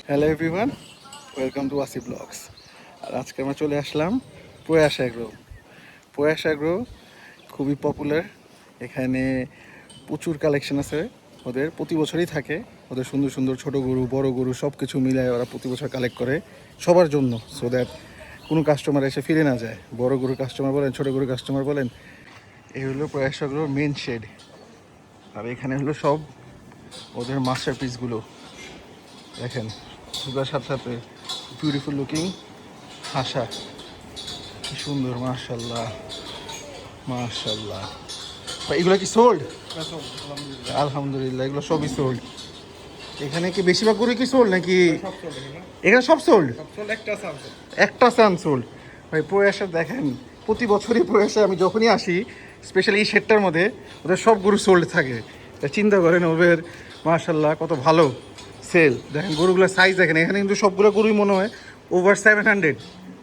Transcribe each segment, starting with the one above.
Hello everyone, welcome to Wasi blogs. আর আজকে আমরা চলে আসলাম প্রয়াস অ্যাগ্রো। প্রয়াস অ্যাগ্রো খুবই পপুলার। এখানে প্রচুর কালেকশন আছে ওদের, প্রতি বছরই থাকে। ওদের সুন্দর সুন্দর ছোটো গরু, বড় গরু সব কিছু মিলায় ওরা প্রতি বছর কালেক্ট করে সবার জন্য, সো দ্যাট কোনো কাস্টমার এসে ফিরে না যায়। বড় গরু কাস্টমার বলেন, ছোটো গরু কাস্টমার বলেন। এই হলো প্রয়াস অ্যাগ্রোর মেন শেড। আর এখানে হলো সব ওদের মাস্টার পিসগুলো দেখেন, সুগার সাথে সাথে বিউটিফুল লুকিং হাসা, কি সুন্দর, মাশাল্লাহ মাশাল্লাহ। এগুলো কি সোল্ড? আলহামদুলিল্লাহ, এগুলো সবই সোল্ড। এখানে কি বেশিরভাগ গরু কি সোল্ড নাকি? এখানে সব সোল্ড, একটা আনসোল্ড। ভাই প্রয়াসে দেখেন, প্রতি বছরই প্রয়াসে আমি যখনই আসি, স্পেশালি এই শেডটার মধ্যে ওদের সব গরু সোল্ড থাকে। তা চিন্তা করেন ওদের মাশাল্লাহ কত ভালো সেল। দেখেন গরুগুলোর সাইজ দেখেন, এখানে কিন্তু সবগুলো গরুই মনে হয় ওভার 700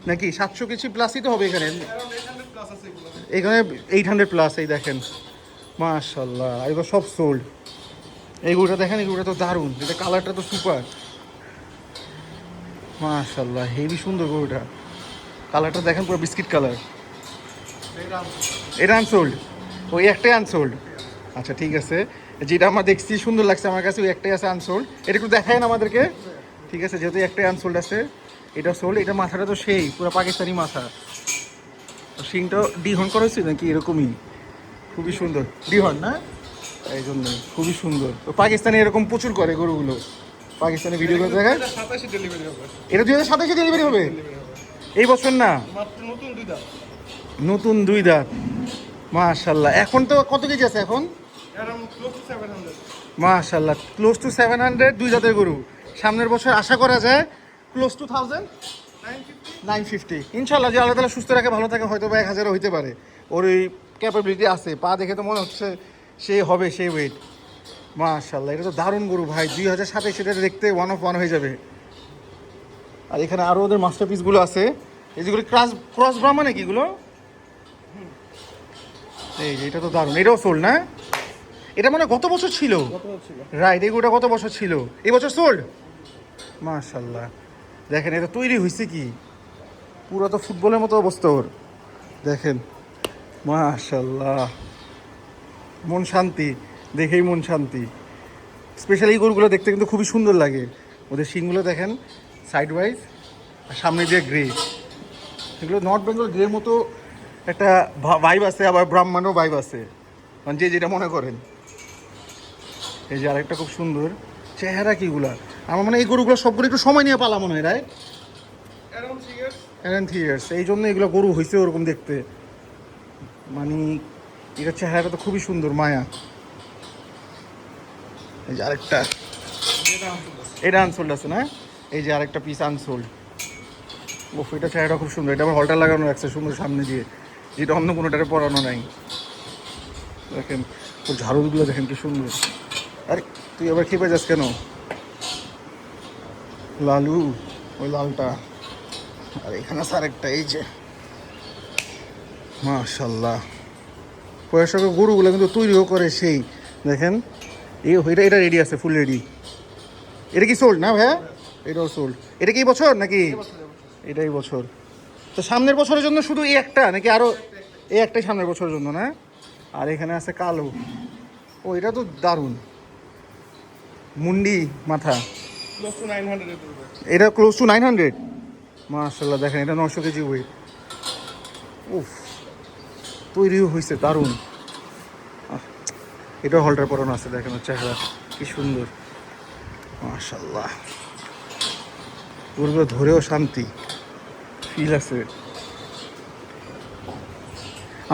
নাকি 700 কিছু প্লাসই তো হবে এখানে। এখানে 800 প্লাস। এই দেখেন মাশাল্লাহ, এগুলো সব সোল্ড। এই গরুটা দেখেন, এই গরুটা তো দারুণ, এটা কালারটা তো সুপার, মাশাল্লাহ হেভি সুন্দর গরুটা। কালারটা দেখেন পুরো বিস্কিট কালার। এটা আনসোল্ড, ওই একটাই আনসোল্ড। আচ্ছা ঠিক আছে, যেটা আমার দেখছি সুন্দর লাগছে আমার কাছে ওই একটাই আছে আনসোল্ড। এটা একটু দেখায় না আমাদেরকে? ঠিক আছে, যেহেতু একটাই আনসোল্ড আছে, এটা সোল্ড। এটা মাথাটা তো সেই পুরো পাকিস্তানি মাথা। শিংটা ডিহর্ন করা হয়েছে নাকি এরকমই? খুবই সুন্দর ডিহর্ন না, এই জন্য খুবই সুন্দর। পাকিস্তানি এরকম প্রচুর করে গরুগুলো, পাকিস্তানি ভিডিও করে দেখায়। এটা 2027 ডেলিভারি হবে এই বছর না? নতুন দুই দাঁত, মাশাল্লাহ। এখন তো কত কেজি আছে এখন? মাশাল্লাহ ক্লোজ টু 700, দুই দাঁতের গরু। সামনের বছর আশা করা যায় ক্লোজ টু 950। ইনশাল্লাহ যে আল্লাহ তাআলা সুস্থ রাখে, ভালো থাকে, হয়তো বা 1000 হইতে পারে। ওর ওই ক্যাপাবিলিটি আছে, পা দেখে তো মনে হচ্ছে সে হবে সেই ওয়েট। মাশাল্লাহ এটা তো দারুণ গরু ভাই, 2027 এটা দেখতে ওয়ান অফ ওয়ান হয়ে যাবে। আর এখানে আরও ওদের মাস্টারপিসগুলো আছে, এই যেগুলো ক্রস ব্রাহ্মা নাকি এগুলো? এই যে এটা তো দারুণ, এটাও সোল্ড না? এটা মানে গত বছর ছিল, রাইট? এগুলোটা গত বছর ছিল, এই বছর সোল্ড। মাশাল্লাহ দেখেন, এটা তৈরি হয়েছে কি পুরো তো ফুটবলের মতো অবস্থা ওর। দেখেন মাশাল্লাহ, মন শান্তি, দেখেই মন শান্তি। স্পেশালি এই গরুগুলো দেখতে কিন্তু খুবই সুন্দর লাগে। ওদের শিংগুলো দেখেন সাইড ওয়াইজ, আর সামনে দিয়ে গ্রে। এগুলো নর্থ বেঙ্গল গ্রের মতো একটা ভাইব আছে, আবার ব্রাহ্মণও ভাইব আছে, মানে যে যেটা মনে করেন। এই যে আরেকটা খুব সুন্দর চেহারা, কিগুলা আমার মানে এই গরুগুলো সবগুলো একটু সময় নিয়ে পালা মনে হয়, রাইট? অ্যারাউন্ড 3 ইয়ার্স, এই জন্য এগুলো গরু হয়েছে ওরকম দেখতে। মানে এটার চেহারাটা তো খুবই সুন্দর, মায়া। এই যে আরেকটা, এটা আনসোল্ড আছে না? এই যে আরেকটা পিস আনসোল্ড। ওফ, এটা চেহারাটা খুব সুন্দর। এটা আবার হলটা লাগানো রাখছে সুন্দর সামনে দিয়ে, যেটা অন্য কোনোটারে পরানো নাই। দেখেন ওর ঝাড়ুগুলো দেখেন কি সুন্দর। আরে তুই আবার খেপে যাস কেন? লালু, ওই লালটা। আর এখানে আছে আরেকটা, এই যে মাশাল্লাহ। পয়সাকে গরুগুলো কিন্তু তৈরিও করে সেই, দেখেন এটা রেডি আছে, ফুল রেডি। এটা কি সোল্ড না ভাইয়া? এটাও সোল্ড। এটা কি বছর নাকি? এটাই বছর। তো সামনের বছরের জন্য শুধু এই একটা নাকি আরও? এই একটাই সামনের বছরের জন্য না? আর এখানে আছে কালো, ও এটা তো দারুণ, মুন্ডি মাথা। এটা ক্লোজ টু 900। মাশাল্লাহ দেখেন, এটা 900 কেজি ওয়েট। উফ, তৈরিও হয়েছে দারুণ। এটাও হলটার পরানো আছে, দেখেন ওর চেহারা কি সুন্দর, মাশাল্লাহ। পুরো ধরেও শান্তি ফিল আছে।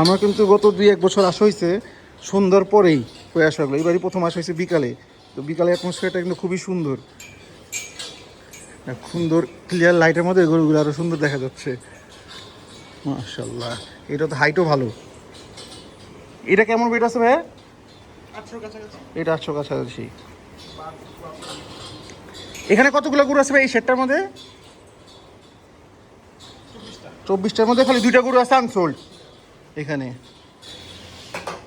আমার কিন্তু গত 2-1 বছর আসা হয়েছে সন্ধ্যার পরেই প্রয়াস লাগলো, এবারই প্রথম আসা হয়েছে বিকালে। তো বিকালে অ্যাটমসফিয়ারটা কিন্তু খুবই সুন্দর, সুন্দর ক্লিয়ার লাইটের মধ্যে গরুগুলো আরও সুন্দর দেখা যাচ্ছে, মাশাল্লাহ। এটা তো হাইটও ভালো। এটা কেমন ওয়েট আছে ভাই? 800 কাছাকাছি। এটা 800 কাছাকাছি। এখানে কতগুলো গরু আছে ভাই এই সেটটার মধ্যে? 24টার মধ্যে খালি 2টা গরু আছে আনসোল্ড এখানে।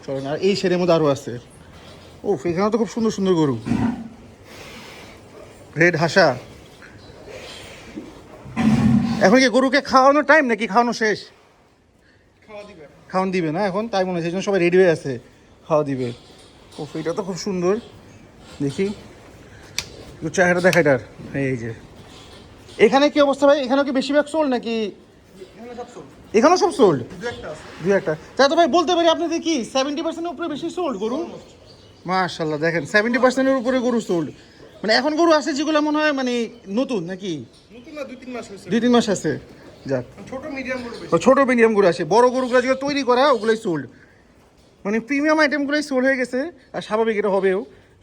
চলেন, আর এই শেডের মধ্যে আরও আছে। ও এখানে তো খুব সুন্দর সুন্দর গরু, রেড হাসা, এখন কি গরুকে খাওয়ানোর টাইম নাকি খাওয়ানো শেষ? খাওয়ান দিবে না এখন, তাই মনে হয় সেই জন্য সবাই রেডি হয়ে আছে, খাওয়া দিবে। ও এটা তো খুব সুন্দর, দেখি একটু চেহারা দেখা এটার। এই যে এখানে কি অবস্থা ভাই, এখানেও কি বেশিরভাগ সোল্ড নাকি? এখানেও সব সোল্ড, দু একটা। তাই তো ভাই বলতে পারি আপনাদের কি 70%-এর উপরে বেশি সোল্ড গরু? মাশাআল্লাহ, দেখেন 70%-এর উপরে গরু সোল্ড। মানে এখন গরু আছে যেগুলো মনে হয় মানে নতুন নাকি? নতুন না, 2-3 মাস হয়েছে। 2-3 মাস আছে। যাক, ছোট মিডিয়াম গরু বেশি। ছোট মিডিয়াম গরু আছে, বড় গরুগুলো যেগুলো তৈরি করা ওগুলোই সোল্ড। মানে প্রিমিয়াম আইটেমগুলোই সোল্ড হয়ে গেছে। আর স্বাভাবিক, এটা হবেও।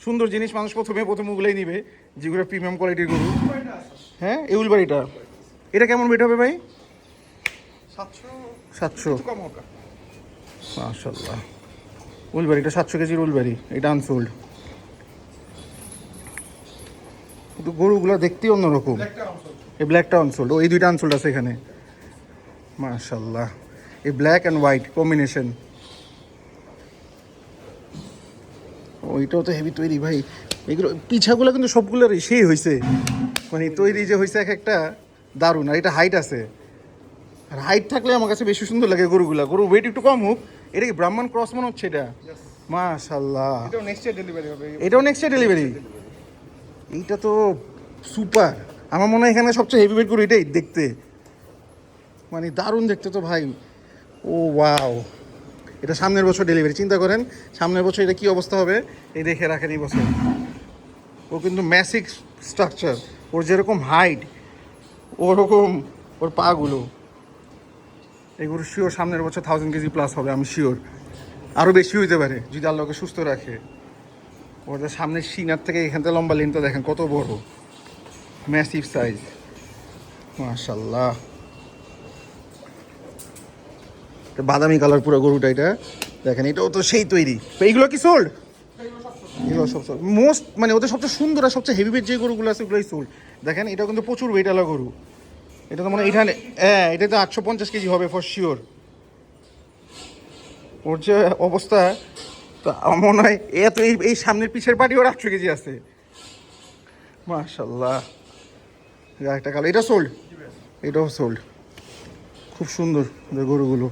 সুন্দর জিনিস মানুষ প্রথমে ওগুলোই নিবে যেগুলো প্রিমিয়াম কোয়ালিটির গরু। হ্যাঁ, এই উলবাড়িটা এটা কেমন বেট হবে ভাই? 700 কম হোক। মাশাআল্লাহ, উলবাড়িটা 700 কেজির উলবাড়ি, এটা আনসোল্ড। কিন্তু গরুগুলো দেখতেই অন্যরকম। এই ব্ল্যাকটা আনসোল্ড, এই দুইটা আনসোল্ড আছে এখানে। মাশাআল্লাহ, এই ব্ল্যাক অ্যান্ড হোয়াইট কম্বিনেশন। ওইটাও তো হেভি তৈরি ভাই। এগুলো পিছাগুলো কিন্তু সবগুলোর সেই হয়েছে, মানে তৈরি যে হয়েছে এক একটা দারুণ। আর এটা হাইট আছে, আর হাইট থাকলে আমার কাছে বেশি সুন্দর লাগে গরুগুলা। গরু ওয়েট একটু কম হোক। এটা কি ব্রাহ্মণ ক্রস মনে হচ্ছে এটা? মাশাআল্লাহ, এটাও নেক্সট ইয়ার ডেলিভারি হবে। এটাও নেক্সট ইয়ার ডেলিভারি। এইটা তো সুপার। আমার মনে হয় এখানে সবচেয়ে হেভি ওয়েট গরু এটাই দেখতে, মানে দারুণ দেখতে তো ভাই। ও ওয়াও, এটা সামনের বছর ডেলিভারি। চিন্তা করেন সামনের বছর এটা কী অবস্থা হবে, এই দেখে রাখেন এই বছর। ও কিন্তু ম্যাসিভ স্ট্রাকচার, ওর যেরকম হাইট ওরকম ওর পাগুলো। এগুলো শিওর সামনের বছর 1000 কেজি প্লাস হবে, আমি শিওর। আরও বেশি হইতে পারে যদি আল্লাহকে সুস্থ রাখে। ওদের সামনের সিনার থেকে এখান থেকে লম্বা লেনটা দেখেন কত বড়, ম্যাসিভ সাইজ। মাশাআল্লাহ, বাদামি কালার পুরো গরুটা। এটা দেখেন, এটাও তো সেই তৈরি। এইগুলো কি সোল্ড? এগুলো সব সোল্ড। মোস্ট মানে ওদের সবচেয়ে সুন্দর আর সবচেয়ে হেভি ওয়েট যে গরুগুলো আছে ওগুলোই সোল্ড। দেখেন, এটাও কিন্তু প্রচুর ওয়েট আলা গরু। এটা তো মনে হয় এখানে, হ্যাঁ, এটা তো 850 কেজি হবে ফর শিওর। ওর যে অবস্থা, তো আমার মনে হয় এত এই সামনের পিছের পাটি ওর 800 কেজি আছে। মাশাআল্লাহ, একটা কালো, এটা সোল্ড, এটাও সোল্ড। খুব সুন্দর ওদের গরুগুলো।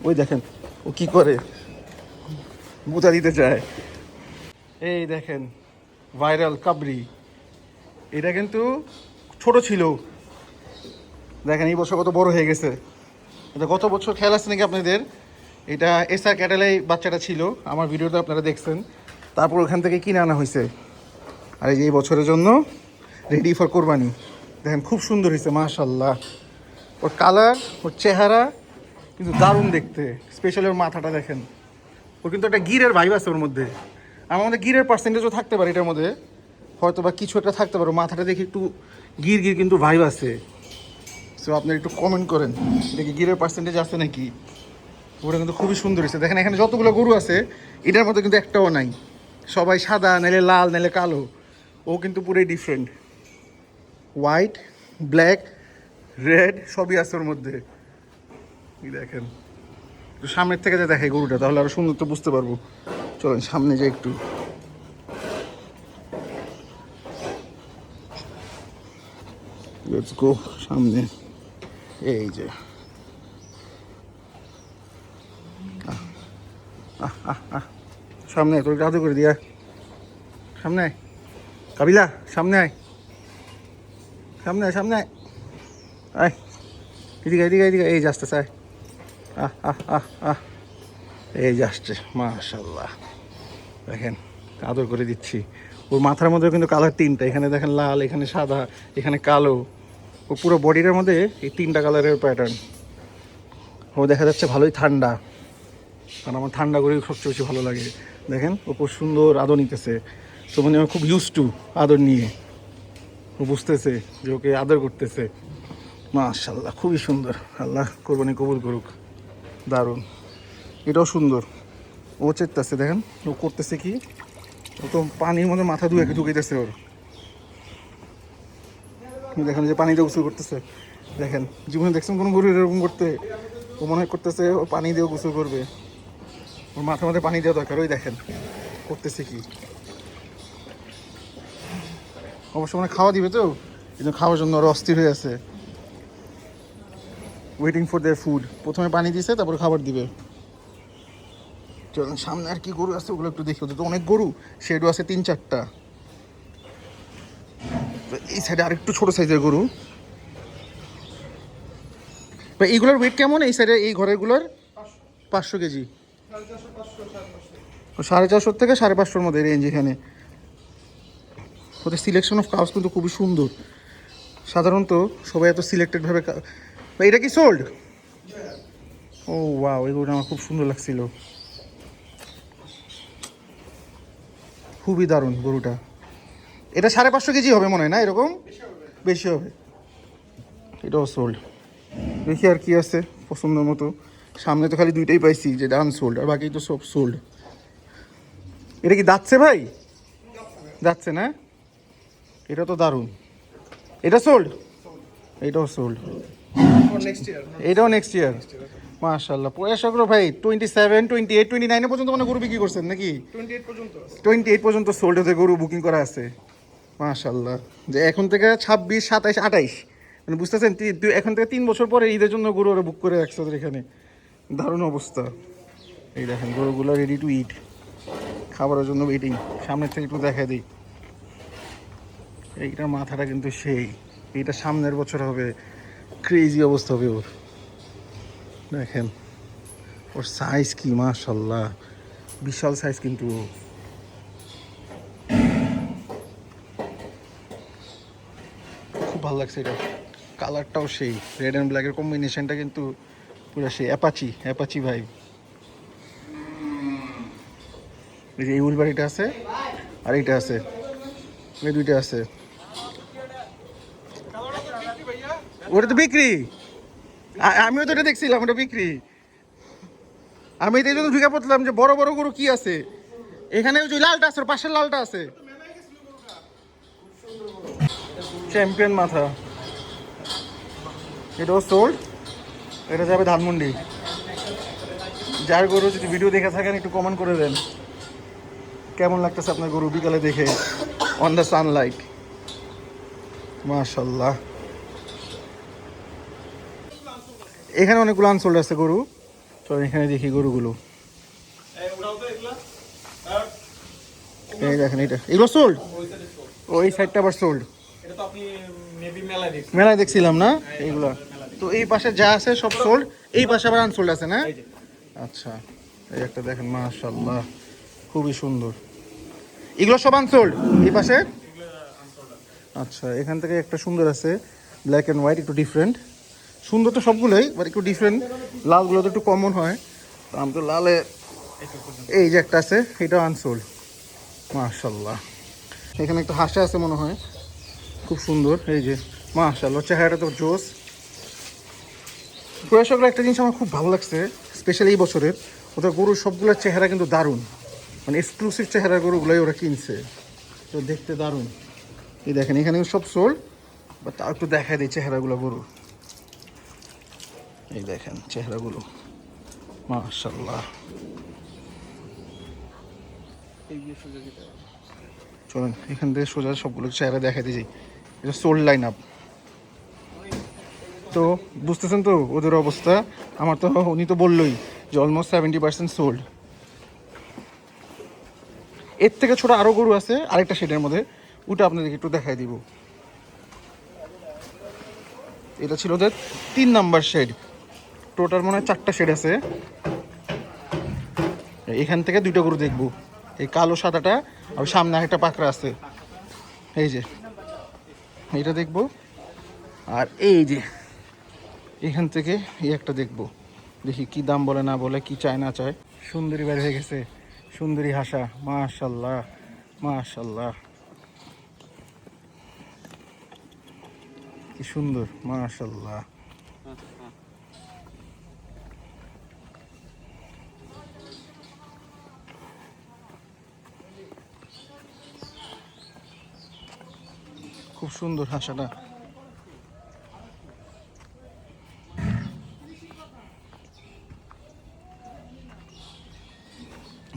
ওই দেখেন ও কি করে, বোঝা দিতে চায়। এই দেখেন ভাইরাল কাবরি, এটা কিন্তু ছোট ছিল, দেখেন এই বছর কত বড় হয়ে গেছে। এটা গত বছর খেয়াল আছে নাকি আপনাদের? এটা এসআর ক্যাটেলাই বাচ্চাটা ছিল, আমার ভিডিওতে আপনারা দেখছেন। তারপর ওখান থেকে কিনে আনা হয়েছে। আর এই বছরের জন্য রেডি ফর কোরবানি। দেখেন খুব সুন্দর হয়েছে মাশাআল্লাহ। ওর কালার, ওর চেহারা কিন্তু দারুণ দেখতে। স্পেশালি ওর মাথাটা দেখেন, ওর কিন্তু একটা গিরের ভাইব আছে ওর মধ্যে। আমার মধ্যে গিরের পার্সেন্টেজও থাকতে পারে এটার মধ্যে, হয়তো বা কিছু একটা থাকতে পারে। মাথাটা দেখে একটু গির গির কিন্তু ভাইব আছে। সো আপনারা একটু কমেন্ট করেন এটা কি গিরের পার্সেন্টেজ আছে নাকি। ওটা কিন্তু খুবই সুন্দর হয়েছে। দেখেন এখানে যতগুলো গরু আছে এটার মধ্যে কিন্তু একটাও নাই, সবাই সাদা, নাইলে লাল, নাইলে কালো। ও কিন্তু পুরোই ডিফারেন্ট, হোয়াইট, ব্ল্যাক, রেড সবই আছে ওর মধ্যে। দেখেন একটু সামনের থেকে যে দেখাই গরুটা, তাহলে আরো সুন্দর তো বুঝতে পারবো। চলেন সামনে যাই একটু। লেটস গো সামনে। এই যে সামনে তোর আদর করে দিয়া, সামনে আয় কাবিলা, সামনে আয়, সামনে আয়, সামনে আয়, আয় এদিকে এদিকে এদিকে। এই যে আসতেছে, আয়, আহ আহ আহ আহ, এই যে আসছে। মাশাআল্লাহ, দেখেন আদর করে দিচ্ছি। ওর মাথার মধ্যে কিন্তু কালার তিনটা, এখানে দেখেন লাল, এখানে সাদা, এখানে কালো। ও পুরো বডিটার মধ্যে এই তিনটা কালারের প্যাটার্ন। ও দেখা যাচ্ছে ভালোই ঠান্ডা, কারণ আমার ঠান্ডা করে সবচেয়ে বেশি ভালো লাগে। দেখেন ওপর সুন্দর আদর নিতেছে। তো মানে আমার খুব ইউজ টু আদর নিয়ে। ও বুঝতেছে যে ওকে আদর করতেছে। মাশাআল্লাহ, খুবই সুন্দর। আল্লাহ কোরবানি কবুল করুক। দারুণ, এটাও সুন্দর। ও চেতেছে, দেখেন ও করতেছে কি, ও তো পানির মধ্যে মাথা ঢুকাইতেছে ওর। দেখেন যে পানিতে গোসল করতেছে। দেখেন জীবনে দেখছেন কোনো গরু এরকম করতে? ও মনে হয় করতেছে ও পানি দিয়েও গোসল করবে। ওর মাথার মধ্যে পানি দেওয়া দরকার। ওই দেখেন করতেছে কি। অবশ্য মানে খাওয়া দিবে তো, কিন্তু খাওয়ার জন্য ওরা অস্থির হয়ে আছে, ওয়েটিং ফর দেয়ার ফুড। প্রথমে পানি দিছে, তারপর খাবার দিবে। চলুন সামনে আর কি গরু আছে ওগুলো একটু দেখি। ওদের তো অনেক গরু, শেডও আছে 3-4টা। এই সাইডে আরেকটু ছোট সাইজের গরু। এইগুলোর ওয়েট কেমন এই সাইডে, এই ঘরেরগুলোর? 500 কেজি, 450 থেকে 550 মধ্যে রেঞ্জ এখানে। ওদের সিলেকশন অফ কাউস কিন্তু খুবই সুন্দর। সাধারণত সবাই এত সিলেক্টেডভাবে এটা কি সোল্ড? ও ওয়াও, এই গরুটা আমার খুব সুন্দর লাগছিল, খুবই দারুণ গরুটা। এটা 550 কেজি হবে মনে হয় না, এরকম বেশি হবে। এটাও সোল্ড। দেখি আর কি আছে পছন্দ মতো। সামনে তো খালি 2টাই পাইছি যেটা আনসোল্ড, আর বাকি তো সব সোল্ড। এটা কি যাচ্ছে ভাই? যাচ্ছে না? এটা তো দারুণ। এটা সোল্ড? এটাও সোল্ড। নেক্সট ইয়ার এটাও নেক্সট ইয়ার। মাশাআল্লাহ, পয়সাগুলো ভাই 27, 28, 29 পর্যন্ত মানে গরু বিক্রি করছেন নাকি? 28 পর্যন্ত আছে। 28 পর্যন্ত সোল্ড হতে গরু বুকিং করা আছে। মাশাআল্লাহ, যে এখন থেকে 26, 27, 28 মানে বুঝতেছেন, এখন থেকে 3 বছর পরে ঈদের জন্য গরু ওরা বুক করে রাখছে ওদের এখানে। দারুণ অবস্থা। এই দেখেন গরুগুলো রেডি টু ইট, খাবারের জন্য ওয়েটিং। সামনের থেকে একটু দেখা দিই। এইটার মাথাটা কিন্তু সেই, এইটা সামনের বছর হবে, ক্রেজি অবস্থা হবে ওর। দেখেন ওর সাইজ কি, মাশাআল্লাহ বিশাল সাইজ কিন্তু। খুব ভালো লাগছে এটা, কালারটাও সেই, রেড অ্যান্ড ব্ল্যাকের কম্বিনেশনটা কিন্তু পুরো সেই অ্যাপাচি ভাই। এই যে এই উলবাড়িটা আছে, আর এইটা আছে, এই দুইটা আছে। ওটা তো বিক্রি, আমিও তো এটা দেখছিলাম, ওটা বিক্রি। আমি এই জন্য ঢুকে পড়লাম যে বড় বড় গরু কি আছে এখানে। ওই যে লালটা আছে, পাশের লালটা আছে, চ্যাম্পিয়ন মাথা। এটাও সোল্ড, এটা যাবে ধানমন্ডি। যার গরু যদি ভিডিও দেখে থাকেন একটু কমেন্ট করে দেন কেমন লাগতেছে আপনার গরু বিকালে দেখে অন দ্য সানলাইট। মাশাআল্লাহ, এখানে অনেকগুলো আনসোল্ড আছে গরু। চলো এখানে দেখি গরুগুলো। এই দেখেন, এটা এগুলো সোল্ড, ওই সাইডটা আবার সোল্ড। মেলায় দেখছিলাম না এইগুলা। তো এই পাশে যা আছে সব সোল্ড, এই পাশে আবার আনসোল্ড আছে না? আচ্ছা, এই একটা দেখেন মাশাআল্লাহ খুবই সুন্দর। এগুলো সব আনসোল্ড এই পাশে? আচ্ছা, এখান থেকে একটা সুন্দর আছে, ব্ল্যাক অ্যান্ড হোয়াইট, একটু ডিফারেন্ট। সুন্দর তো সবগুলোই, বাট একটু ডিফারেন্ট। লালগুলো তো একটু কমন হয়, তো আমি তো লালে। এই যে একটা আছে, এটাও আনসোল্ড। মাশাআল্লাহ, এখানে একটা হাসা আছে মনে হয়, খুব সুন্দর। এই যে মাশাআল্লাহ, চেহারাটা তো জোস। প্রয়াসকগুলো একটা জিনিস আমার খুব ভালো লাগছে, স্পেশালি এই বছরের, ওদের গরুর সবগুলোর চেহারা কিন্তু দারুণ, মানে এক্সক্লুসিভ চেহারার গরুগুলোই ওরা কিনছে, তো দেখতে দারুণ। এই দেখেন এখানে সব সোল্ড, বা তাও একটু দেখা দিই চেহারাগুলো গরুর। এই দেখেন চেহারাগুলো, মাশাআল্লাহ। চলেন এখান থেকে সোজা সবগুলো চেহারা দেখা দিই। এটা সোল্ড লাইন আপ। তো বুঝতেছেন তো ওদের অবস্থা। আমার তো, উনি তো বললোই যে অলমোস্ট 70% সোল্ড। এর থেকে ছোট আরও গরু আছে আরেকটা শেডের মধ্যে, ওটা আপনাদেরকে একটু দেখাই দিব। এটা ছিল ওদের 3 নাম্বার শেড। টোটাল মনে হয় 4টা শেড আছে। এখান থেকে 2টা গরু দেখবো, এই কালো সাদাটা, আর সামনে আরেকটা পাকড়া আছে, এই যে এইটা দেখবো। আর এই যে এখান থেকে এই একটা দেখবো, দেখি কি দাম বলে না বলে, কি চায় না চায়। সুন্দরী বের হয়ে গেছে, সুন্দরী হাসা, মাশাআল্লাহ মাশাআল্লাহ, কি সুন্দর, মাশাআল্লাহ। খুব সুন্দর হাসাটা।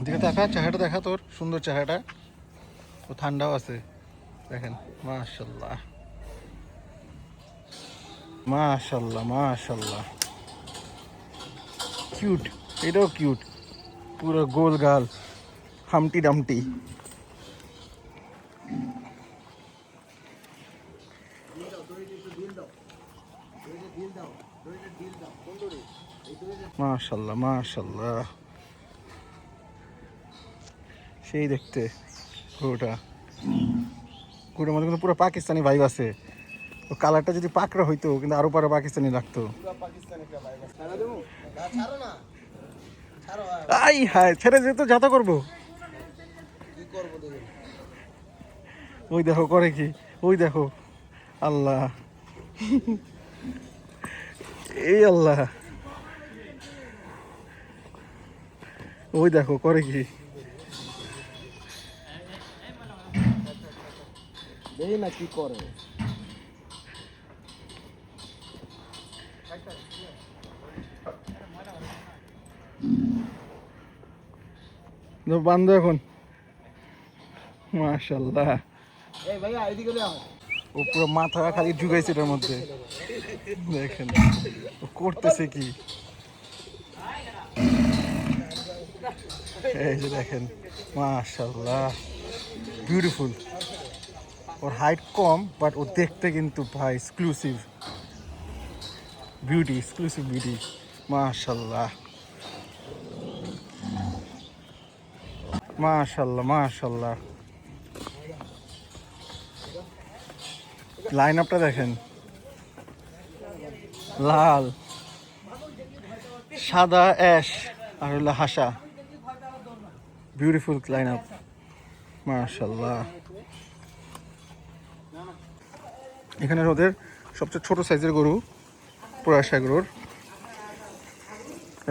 দিকে দেখা, চেহারাটা দেখা তোর, সুন্দর চেহারাটা, ও ঠান্ডাও আছে দেখেন, মাশাআল্লাহ। মাশাল্লাহ মাশাল্লাহ, কিউট, এটাও কিউট, পুরো গোল গাল, হামটি ডামটি। মাশাল্লাহ মাশাল্লাহ, সেই দেখতে গরুটা, গরুটার মধ্যে কিন্তু পুরো পাকিস্তানি ভাইব আছে। ও কালারটা যদি পাকড়া হইতো কিন্তু আরো পারে পাকিস্তানি লাগতো। আই হায়, ছেড়ে যেত যাতা করবো। ওই দেখো করে কি, ওই দেখো, আল্লাহ, এই আল্লাহ, ওই দেখো করে কি। দেখি না কি করে। বান্ধব এখন, মাশাল্লাহ, এই ভাইয়া এদিকে আও। ও পুরো মাথা খালি ঢুকাইছে এটার মধ্যে, দেখেন ও করতেছে কি। এই যে দেখেন, মাশাল্লাহ, বিউটিফুল। ওর হাইট কম বাট ও দেখতে কিন্তু ভাই এক্সক্লুসিভ বিউটি, এক্সক্লুসিভ বিউটি, মাশাল্লাহ মাশাল্লাহ মাশাল্লাহ। লাইন আপটা দেখেন, লাল, সাদা অ্যাশ আর হলো হাসা, বিউটিফুল লাইন আপ, মাশাল্লাহ। এখানে ওদের সবচেয়ে ছোট সাইজের গরু, প্রয়াসা গরুর।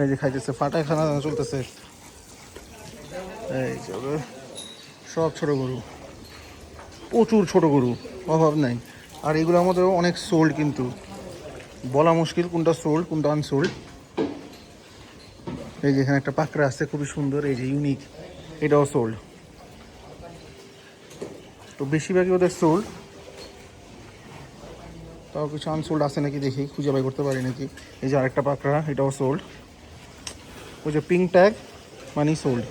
এই যে খাইতেছে, ফাটায় খানা চলতেছে। এই যে ওদের সব ছোট গরু, প্রচুর ছোট গরু, অভাব নাই। আর এগুলোর মধ্যেও অনেক সোল্ড, কিন্তু বলা মুশকিল কোনটা সোল্ড কোনটা আনসোল্ড। এই যে এখানে একটা পাকড়া আছে খুবই সুন্দর, এই যে ইউনিক, এটাও সোল্ড। তো বেশিরভাগই ওদের সোল্ড, তাও কিছু আনসোল্ড আছে নাকি দেখি, খুঁজে বাই করতে পারি নাকি। এই যে আরেকটা পাকড়া, এটাও সোল্ড। ওই যে পিঙ্ক ট্যাগ মানে সোল্ড।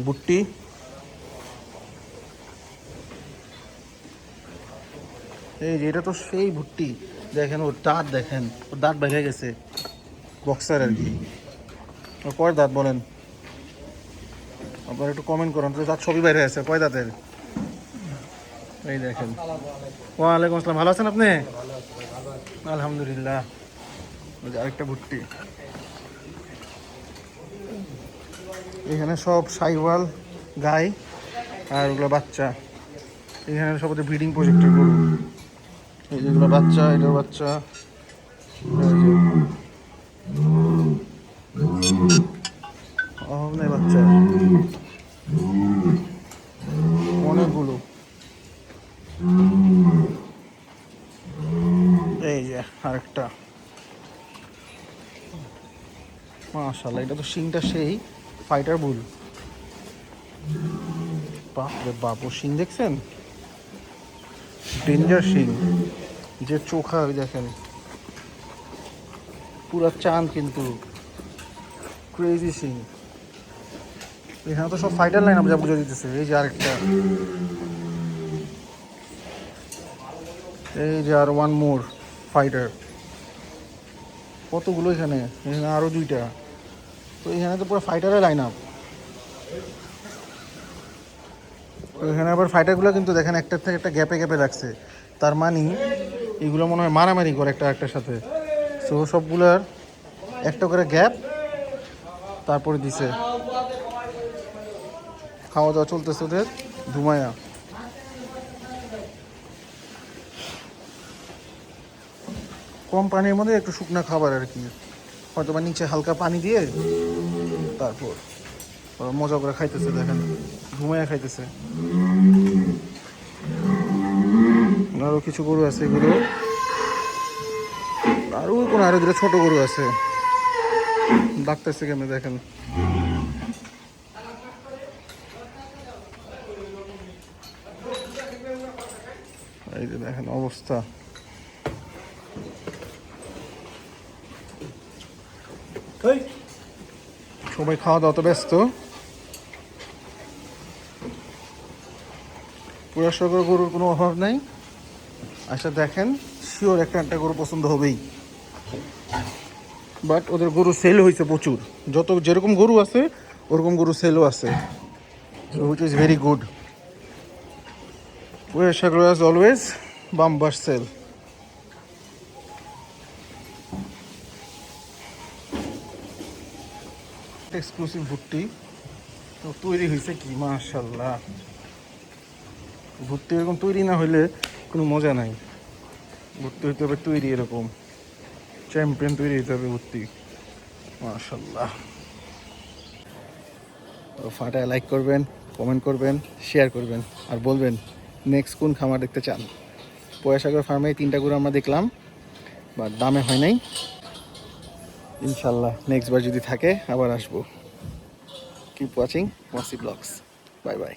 বুট্টি, এই যে এটা তো সেই ভুট্টি, দেখেন ওর দাঁত, দেখেন ওর দাঁত বেড়ে গেছে, বক্সার আর কি। ওর কয় দাঁত বলেন আপনারা, একটু কমেন্ট করুন তো, দাঁত সবই বাইরে আছে, কয় দাঁতের। এই দেখেন, ওয়ালাইকুম আসসালাম, ভালো আছেন আপনি? আলহামদুলিল্লাহ। ওই যে আরেকটা ভুট্টি। এখানে সব সাইওয়াল গাই আর ওগুলো বাচ্চা। এখানে সব ওদের ব্রিডিং প্রজেক্টের গরু। এই যেগুলো বাচ্চা, এটার বাচ্চা, অনেক বাচ্চা, অনেকগুলো। এই যে আরেকটা, মাশাআল্লাহ, এটা তো শিংটা সেই ফাইটার বুল। বাপরে বাপ, ও শিং দেখছেন, ডেঞ্জার শিং, যে চোখা, ওই দেখেন পুরা চাঁদ, কিন্তু ক্রেজি শিং। এখানে তো সব ফাইটার লাইন যা বুঝে দিতেছে। এই যে আরেকটা, এই যে আর ওয়ান মোর ফাইটার। কতগুলো এখানে, এখানে আরও দুইটা। তো এখানে তো পুরো ফাইটারের লাইন আপ। তো এখানে আবার ফাইটারগুলো কিন্তু দেখেন একটার থেকে একটা গ্যাপে গ্যাপে রাখছে, তার মানে এগুলো মনে হয় মারামারি করে একটা একটার সাথে। সো সবগুলার একটা করে গ্যাপ, তারপরে দিছে। খাওয়া দাওয়া চলতেছে ওদের ধুমায়া। কম পানির মধ্যে একটু শুকনো খাবার আর কি, হয়তো বা নিচে হালকা পানি দিয়ে তারপর ওরা মজা করে খাইতেছে, দেখেন ঘুমাইয়া খাইতেছে। আরও কিছু গরু আছে, এগুলো আরো দুটো ছোট গরু আছে, ডাকতেছে কেমন দেখেন। এই যে দেখেন অবস্থা, সবাই খাওয়া দাওয়া তো ব্যস্ত। পুরাসাগর গরুর কোনো অভাব নাই। আচ্ছা দেখেন, শিওর একটা একটা গরু পছন্দ হবেই। বাট ওদের গরু সেল হয়েছে প্রচুর, যত যেরকম গরু আছে ওরকম গরু সেলও আছে, which is very good. Purasagar as always bumper sale. Exclusive ভুট্টি তো তৈরি হয়েছে কি, মাশাল্লাহ। ভুট্টি এরকম তৈরি না হইলে কোনো মজা নাই। ভুট্টি হইতে হবে তৈরি, এরকম চ্যাম্পিয়ন তৈরি হইতে হবে ভুট্টি, মাশাল্লাহ। তো ফাটায় লাইক করবেন, কমেন্ট করবেন, শেয়ার করবেন, আর বলবেন নেক্সট কোন খামার দেখতে চান। পুরাসাগর ফার্মে 3টা গরু আমরা দেখলাম, বাট দামে হয় নাই। ইনশাল্লাহ নেক্সট বার যদি থাকে আবার আসবো। Keep watching Wasi blogs. Bye by.